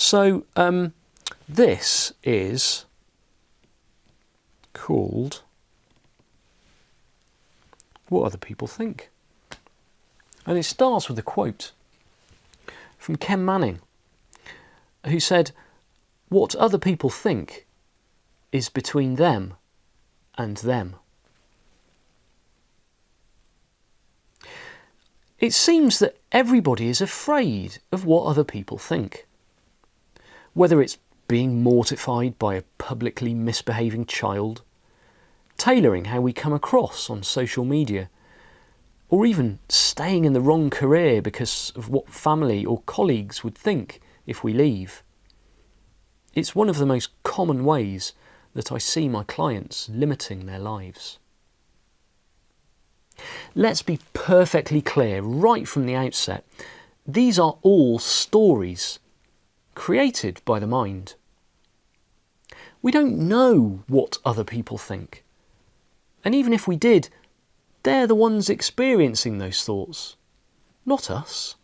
So this is called What Other People Think. And it starts with a quote from Ken Manning, who said, "What other people think is between them and them." It seems that everybody is afraid of what other people think. Whether it's being mortified by a publicly misbehaving child, tailoring how we come across on social media, or even staying in the wrong career because of what family or colleagues would think if we leave. It's one of the most common ways that I see my clients limiting their lives. Let's be perfectly clear right from the outset, these are all stories created by the mind. We don't know what other people think. And even if we did, they're the ones experiencing those thoughts, not us.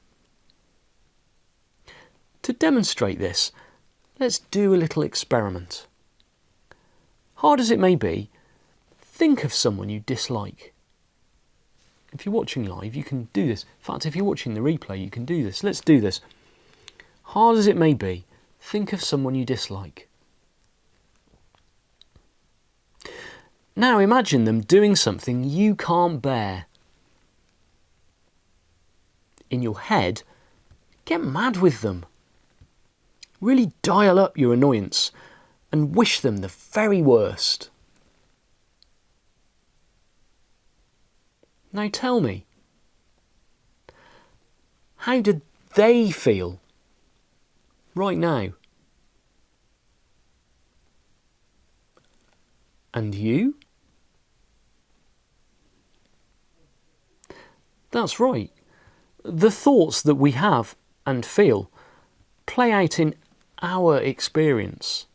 To demonstrate this, let's do a little experiment. Hard as it may be, think of someone you dislike. If you're watching live, you can do this. In fact, if you're watching the replay, you can do this. Let's do this. Hard as it may be, think of someone you dislike. Now imagine them doing something you can't bear. In your head, get mad with them. Really dial up your annoyance and wish them the very worst. Now tell me, how did they feel right now? And you? That's right. The thoughts that we have and feel play out in our experience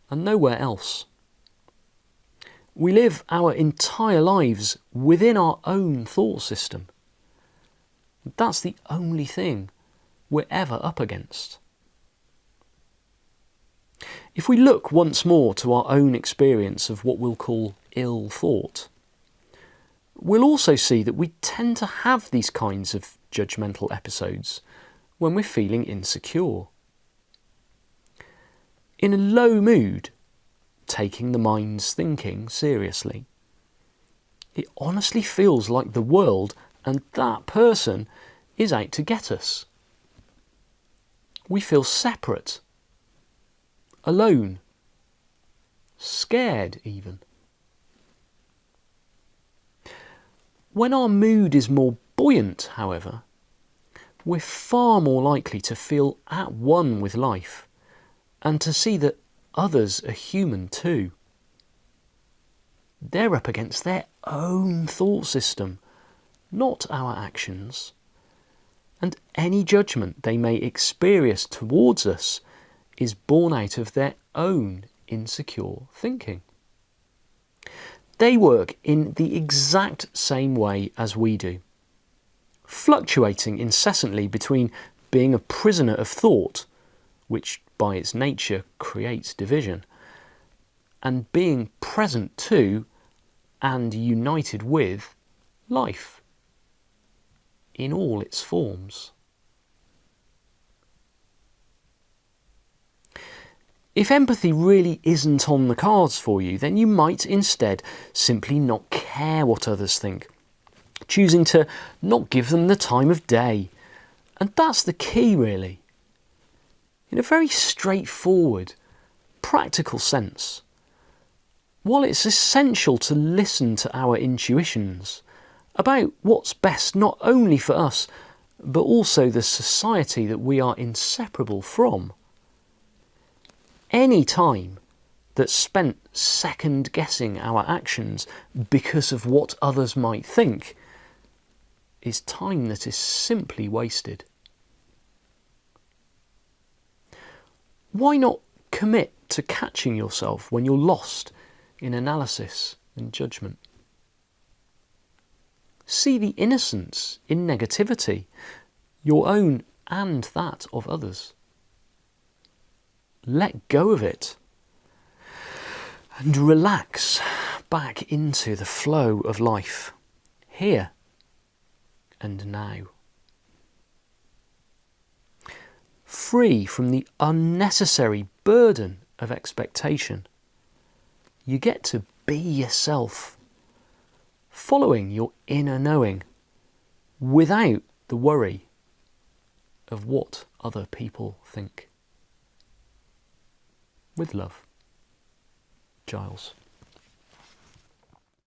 and nowhere else. We live our entire lives within our own thought system. That's the only thing we're ever up against. If we look once more to our own experience of what we'll call ill thought, we'll also see that we tend to have these kinds of judgmental episodes when we're feeling insecure. In a low mood, taking the mind's thinking seriously, it honestly feels like the world and that person is out to get us. We feel separate, alone, scared even. When our mood is more buoyant, however, we're far more likely to feel at one with life and to see that others are human too. They're up against their own thought system, not our actions. And any judgment they may experience towards us is born out of their own insecure thinking. They work in the exact same way as we do, fluctuating incessantly between being a prisoner of thought, which by its nature creates division, and being present to and united with life in all its forms. If empathy really isn't on the cards for you, then you might instead simply not care what others think, choosing to not give them the time of day. And that's the key, really. In a very straightforward, practical sense, while it's essential to listen to our intuitions about what's best not only for us, but also the society that we are inseparable from, any time that's spent second-guessing our actions because of what others might think is time that is simply wasted. Why not commit to catching yourself when you're lost in analysis and judgment? See the innocence in negativity, your own and that of others. let go of it and relax back into the flow of life, here and now. Free from the unnecessary burden of expectation. You get to be yourself, following your inner knowing, without the worry of what other people think. With love, Giles.